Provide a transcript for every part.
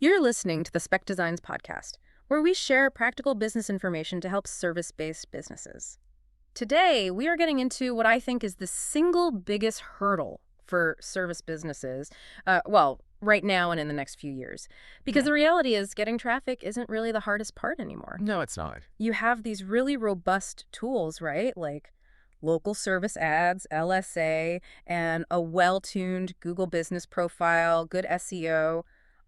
You're listening to the Spec Designs podcast, where we share practical business information to help service-based businesses. Today, we are getting into what I think is the single biggest hurdle for service businesses, right now and in the next few years. Because the reality is getting traffic isn't really the hardest part anymore. No, it's not. You have these really robust tools, right? Like local service ads, LSA, and a well-tuned Google business profile, good SEO.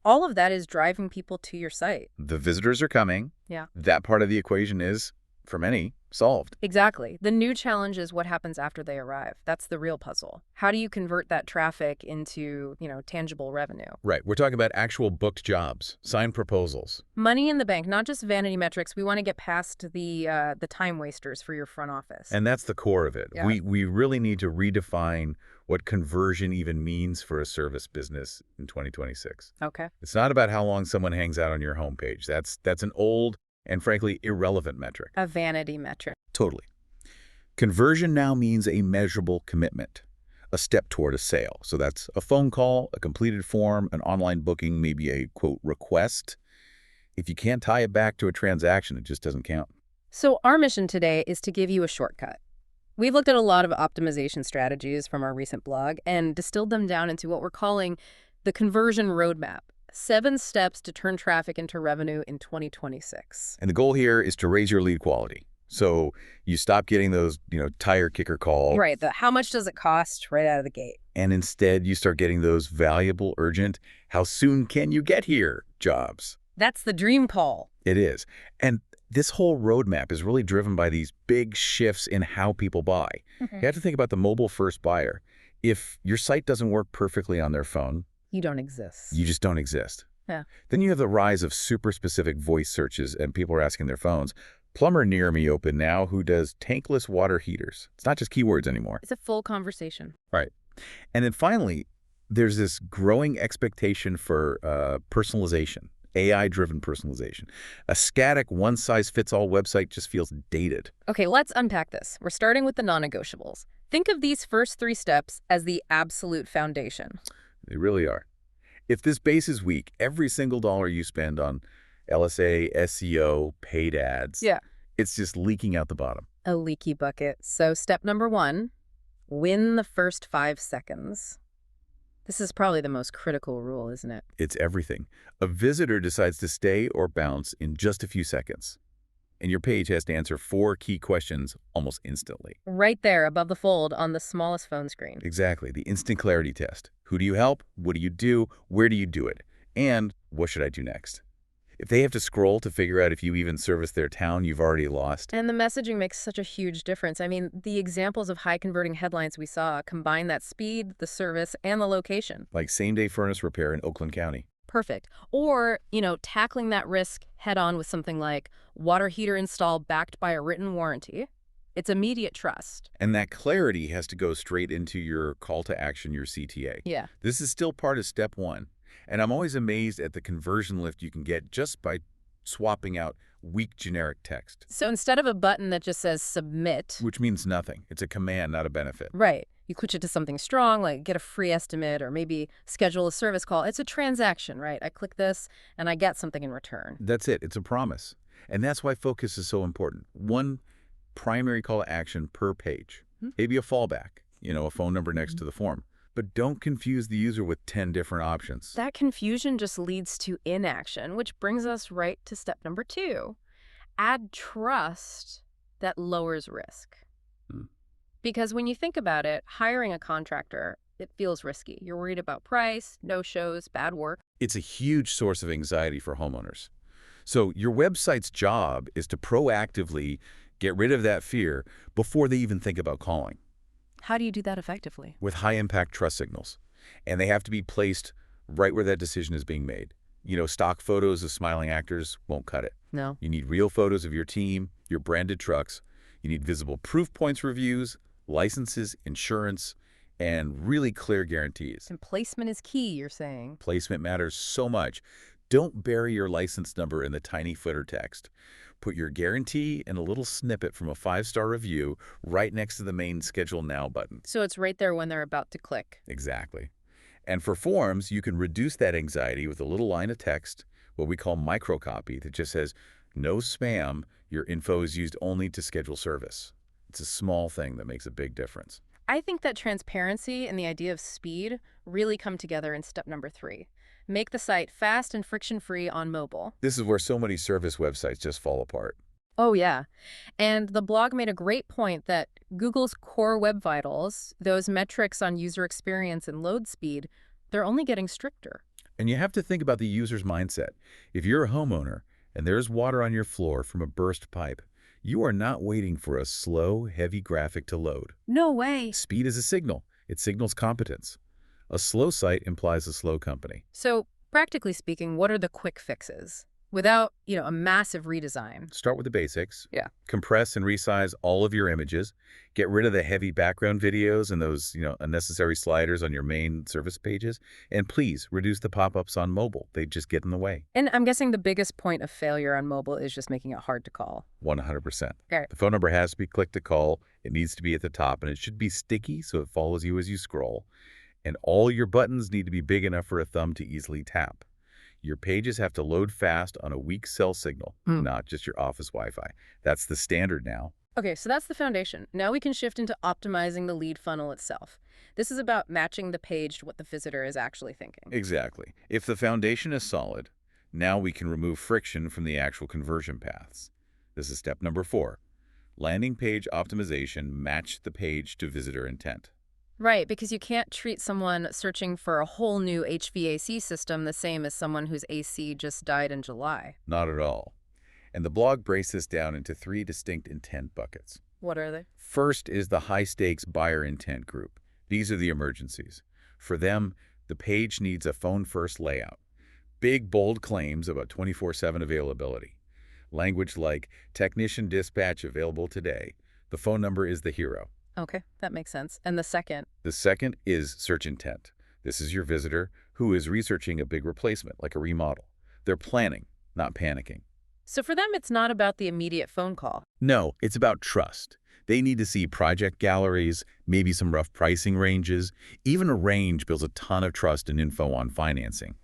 All of that is driving people to your site. The visitors are coming. Yeah. That part of the equation is, for many, solved. Exactly. The new challenge is what happens after they arrive. That's the real puzzle. How do you convert that traffic into, tangible revenue? Right. We're talking about actual booked jobs, signed proposals. Money in the bank, not just vanity metrics. We want to get past the time wasters for your front office. And that's the core of it. Yeah. We really need to redefine what conversion even means for a service business in 2026. Okay. It's not about how long someone hangs out on your homepage. That's an old and frankly irrelevant metric. A vanity metric. Totally. Conversion now means a measurable commitment, a step toward a sale. So that's a phone call, a completed form, an online booking, maybe a, quote, request. If you can't tie it back to a transaction, it just doesn't count. So our mission today is to give you a shortcut. We've looked at a lot of optimization strategies from our recent blog and distilled them down into what we're calling the conversion roadmap. 7 steps to turn traffic into revenue in 2026. And the goal here is to raise your lead quality. So you stop getting those, tire kicker calls. Right. The how much does it cost right out of the gate? And instead you start getting those valuable, urgent, how soon can you get here jobs. That's the dream call. It is. And this whole roadmap is really driven by these big shifts in how people buy. You have to think about the mobile-first buyer. If your site doesn't work perfectly on their phone, You don't exist. you just don't exist. Yeah. Then you have the rise of super specific voice searches, and people are asking their phones, plumber near me open now who does tankless water heaters. It's not just keywords anymore. It's a full conversation. Right. And then finally, there's this growing expectation for personalization, AI-driven personalization. A static one-size-fits-all website just feels dated. Okay, let's unpack this. We're starting with the non-negotiables. Think of these first 3 steps as the absolute foundation. They really are. If this base is weak, every single dollar you spend on LSA, SEO, paid ads, it's just leaking out the bottom. A leaky bucket. So step number 1, win the first 5 seconds. This is probably the most critical rule, isn't it? It's everything. A visitor decides to stay or bounce in just a few seconds. And your page has to answer 4 key questions almost instantly. Right there above the fold on the smallest phone screen. Exactly. The instant clarity test. Who do you help? What do you do? Where do you do it? And what should I do next? If they have to scroll to figure out if you even service their town, you've already lost. And the messaging makes such a huge difference. I mean, the examples of high-converting headlines we saw combine that speed, the service, and the location. Like same-day furnace repair in Oakland County. Perfect. Or, tackling that risk head-on with something like water heater install backed by a written warranty. It's immediate trust. And that clarity has to go straight into your call to action, your CTA. Yeah. This is still part of step 1. And I'm always amazed at the conversion lift you can get just by swapping out weak generic text. So instead of a button that just says submit. Which means nothing. It's a command, not a benefit. Right. You switch it to something strong, like get a free estimate or maybe schedule a service call. It's a transaction, right? I click this and I get something in return. That's it. It's a promise. And that's why focus is so important. 1 primary call to action per page. Maybe a fallback, a phone number next to the form. But don't confuse the user with 10 different options. That confusion just leads to inaction, which brings us right to step number 2. Add trust that lowers risk. Because when you think about it, hiring a contractor, it feels risky. You're worried about price, no-shows, bad work. It's a huge source of anxiety for homeowners. So your website's job is to proactively get rid of that fear before they even think about calling. How do you do that effectively? With high-impact trust signals. And they have to be placed right where that decision is being made. Stock photos of smiling actors won't cut it. No. You need real photos of your team, your branded trucks. You need visible proof points reviews, licenses, insurance, and really clear guarantees. And placement is key, you're saying. Placement matters so much. Don't bury your license number in the tiny footer text. Put your guarantee and a little snippet from a 5-star review right next to the main Schedule Now button. So it's right there when they're about to click. Exactly. And for forms, you can reduce that anxiety with a little line of text, what we call microcopy, that just says, no spam, your info is used only to schedule service. It's a small thing that makes a big difference. I think that transparency and the idea of speed really come together in step number 3. Make the site fast and friction-free on mobile. This is where so many service websites just fall apart. Oh, yeah. And the blog made a great point that Google's core web vitals, those metrics on user experience and load speed, they're only getting stricter. And you have to think about the user's mindset. If you're a homeowner and there's water on your floor from a burst pipe, you are not waiting for a slow, heavy graphic to load. No way. Speed is a signal. It signals competence. A slow site implies a slow company. So, practically speaking, what are the quick fixes? Without, a massive redesign. Start with the basics. Yeah. Compress and resize all of your images. Get rid of the heavy background videos and those, unnecessary sliders on your main service pages. And please reduce the pop-ups on mobile. They just get in the way. And I'm guessing the biggest point of failure on mobile is just making it hard to call. 100%. Okay. The phone number has to be click to call. It needs to be at the top, and it should be sticky so it follows you as you scroll. And all your buttons need to be big enough for a thumb to easily tap. Your pages have to load fast on a weak cell signal, not just your office Wi-Fi. That's the standard now. Okay, so that's the foundation. Now we can shift into optimizing the lead funnel itself. This is about matching the page to what the visitor is actually thinking. Exactly. If the foundation is solid, now we can remove friction from the actual conversion paths. This is step number 4. Landing page optimization, match the page to visitor intent. Right, because you can't treat someone searching for a whole new HVAC system the same as someone whose AC just died in July. Not at all. And the blog breaks this down into 3 distinct intent buckets. What are they? First is the high-stakes buyer intent group. These are the emergencies. For them, the page needs a phone-first layout. Big, bold claims about 24/7 availability. Language like, technician dispatch available today. The phone number is the hero. Okay, that makes sense. And the second? The second is search intent. This is your visitor who is researching a big replacement, like a remodel. They're planning, not panicking. So for them, it's not about the immediate phone call. No, it's about trust. They need to see project galleries, maybe some rough pricing ranges. Even a range builds a ton of trust and info on financing.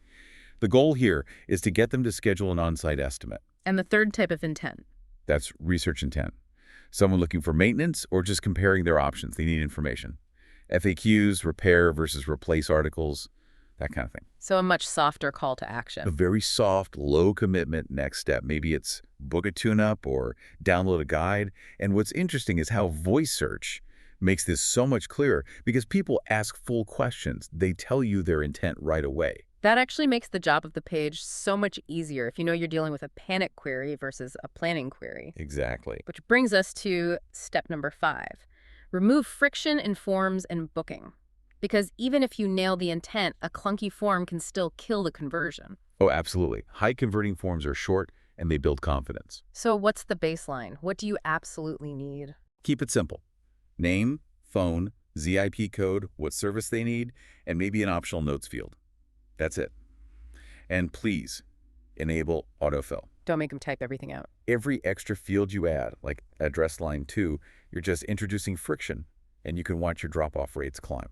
The goal here is to get them to schedule an on-site estimate. And the third type of intent? That's research intent. Someone looking for maintenance or just comparing their options. They need information. FAQs, repair versus replace articles, that kind of thing. So a much softer call to action. A very soft, low-commitment next step. Maybe it's book a tune-up or download a guide. And what's interesting is how voice search makes this so much clearer because people ask full questions. They tell you their intent right away. That actually makes the job of the page so much easier if you know you're dealing with a panic query versus a planning query. Exactly. Which brings us to step number 5. Remove friction in forms and booking. Because even if you nail the intent, a clunky form can still kill the conversion. Oh, absolutely. High-converting forms are short and they build confidence. So what's the baseline? What do you absolutely need? Keep it simple. Name, phone, ZIP code, what service they need, and maybe an optional notes field. That's it. And please, enable autofill. Don't make them type everything out. Every extra field you add, like address line 2, you're just introducing friction, and you can watch your drop-off rates climb.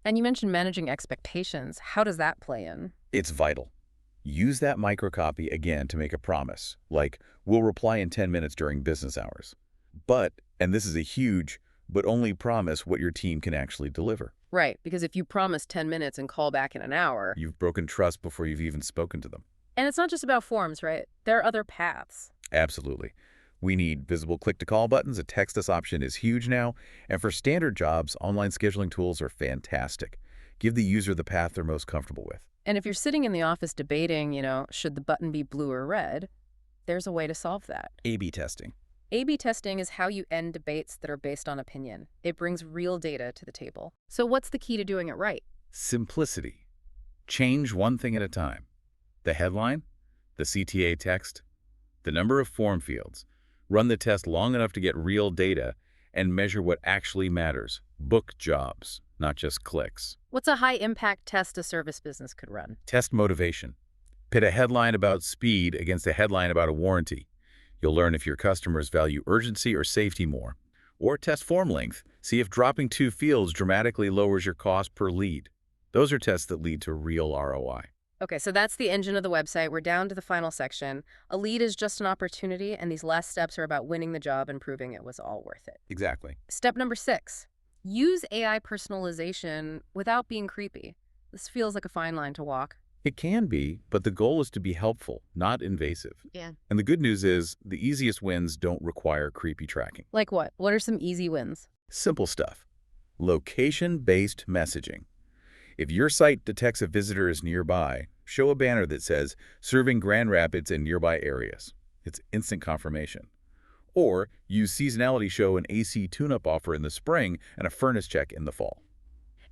And you mentioned managing expectations. How does that play in? It's vital. Use that microcopy again to make a promise, like, we'll reply in 10 minutes during business hours. But, and this is a huge, but only promise what your team can actually deliver. Right, because if you promise 10 minutes and call back in an hour... You've broken trust before you've even spoken to them. And it's not just about forms, right? There are other paths. Absolutely. We need visible click-to-call buttons. A text us option is huge now. And for standard jobs, online scheduling tools are fantastic. Give the user the path they're most comfortable with. And if you're sitting in the office debating, should the button be blue or red, there's a way to solve that. A/B testing. A/B testing is how you end debates that are based on opinion. It brings real data to the table. So what's the key to doing it right? Simplicity. Change one thing at a time. The headline, the CTA text, the number of form fields. Run the test long enough to get real data and measure what actually matters. Book jobs, not just clicks. What's a high-impact test a service business could run? Test motivation. Pit a headline about speed against a headline about a warranty. You'll learn if your customers value urgency or safety more. Or test form length. See if dropping 2 fields dramatically lowers your cost per lead. Those are tests that lead to real ROI. Okay, so that's the engine of the website. We're down to the final section. A lead is just an opportunity, and these last steps are about winning the job and proving it was all worth it. Exactly. Step number 6, use AI personalization without being creepy. This feels like a fine line to walk. It can be, but the goal is to be helpful, not invasive. Yeah. And the good news is the easiest wins don't require creepy tracking. Like what? What are some easy wins? Simple stuff. Location-based messaging. If your site detects a visitor is nearby, show a banner that says, serving Grand Rapids and nearby areas. It's instant confirmation. Or use seasonality show an AC tune-up offer in the spring and a furnace check in the fall.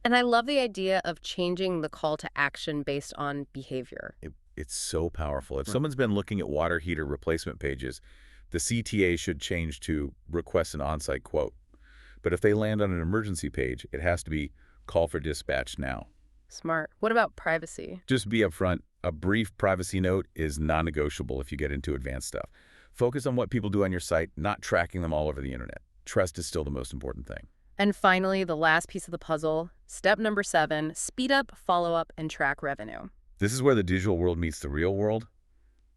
And I love the idea of changing the call to action based on behavior. It's so powerful. If someone's been looking at water heater replacement pages, the CTA should change to request an on-site quote. But if they land on an emergency page, it has to be call for dispatch now. Smart. What about privacy? Just be upfront. A brief privacy note is non-negotiable if you get into advanced stuff. Focus on what people do on your site, not tracking them all over the internet. Trust is still the most important thing. And finally, the last piece of the puzzle, step number 7, speed up, follow up, and track revenue. This is where the digital world meets the real world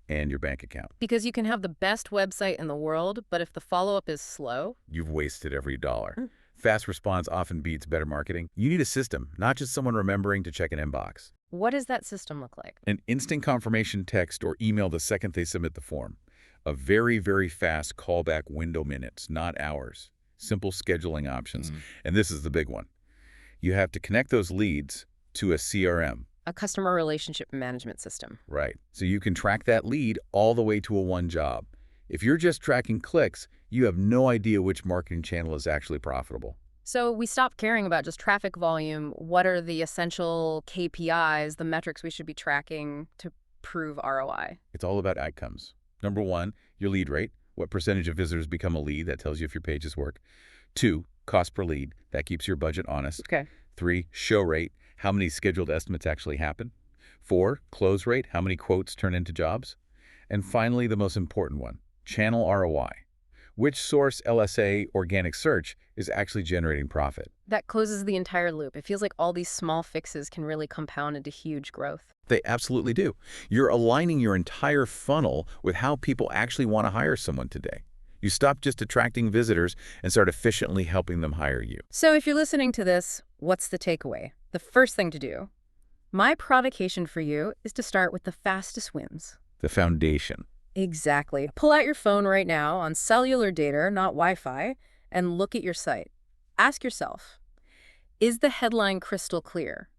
and your bank account. Because you can have the best website in the world, but if the follow-up is slow, You've wasted every dollar. Fast response often beats better marketing. You need a system, not just someone remembering to check an inbox. what does that system look like? An instant confirmation text or email the second they submit the form. A very, very fast callback window minutes, not hours. Simple scheduling options. And this is the big one. You have to connect those leads to a CRM. A customer relationship management system. Right. So you can track that lead all the way to a one job. If you're just tracking clicks, you have no idea which marketing channel is actually profitable. So we stop caring about just traffic volume. What are the essential KPIs, the metrics we should be tracking to prove ROI? It's all about outcomes. Number 1, your lead rate. What percentage of visitors become a lead? That tells you if your pages work. 2, cost per lead. That keeps your budget honest. Okay. 3, show rate. How many scheduled estimates actually happen? 4, close rate. How many quotes turn into jobs? And finally, the most important one, channel ROI. Which source, LSA, organic search, is actually generating profit? That closes the entire loop. It feels like all these small fixes can really compound into huge growth. They absolutely do. You're aligning your entire funnel with how people actually want to hire someone today. You stop just attracting visitors and start efficiently helping them hire you. So if you're listening to this, what's the takeaway? The first thing to do, my provocation for you is to start with the fastest wins. The foundation. Exactly. Pull out your phone right now on cellular data, not Wi-Fi, and look at your site. Ask yourself, is the headline crystal clear?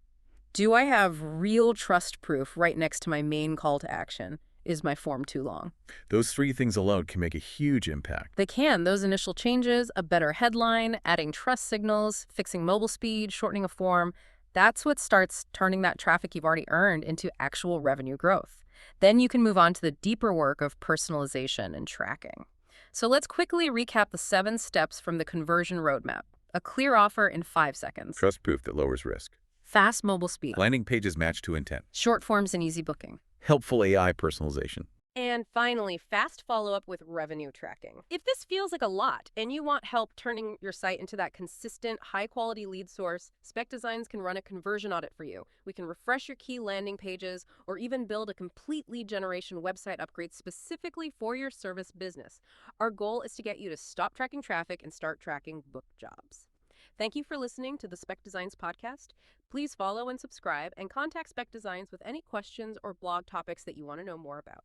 Do I have real trust proof right next to my main call to action? Is my form too long? Those 3 things alone can make a huge impact. They can. Those initial changes, a better headline, adding trust signals, fixing mobile speed, shortening a form, that's what starts turning that traffic you've already earned into actual revenue growth. Then you can move on to the deeper work of personalization and tracking. So let's quickly recap the 7 steps from the conversion roadmap. A clear offer in 5 seconds. Trust proof that lowers risk. Fast mobile speed. Landing pages match to intent. Short forms and easy booking. Helpful AI personalization. And finally, fast follow-up with revenue tracking. If this feels like a lot and you want help turning your site into that consistent, high-quality lead source, Spec Designs can run a conversion audit for you. We can refresh your key landing pages or even build a complete lead generation website upgrade specifically for your service business. Our goal is to get you to stop tracking traffic and start tracking booked jobs. Thank you for listening to the Spec Designs podcast. Please follow and subscribe and contact Spec Designs with any questions or blog topics that you want to know more about.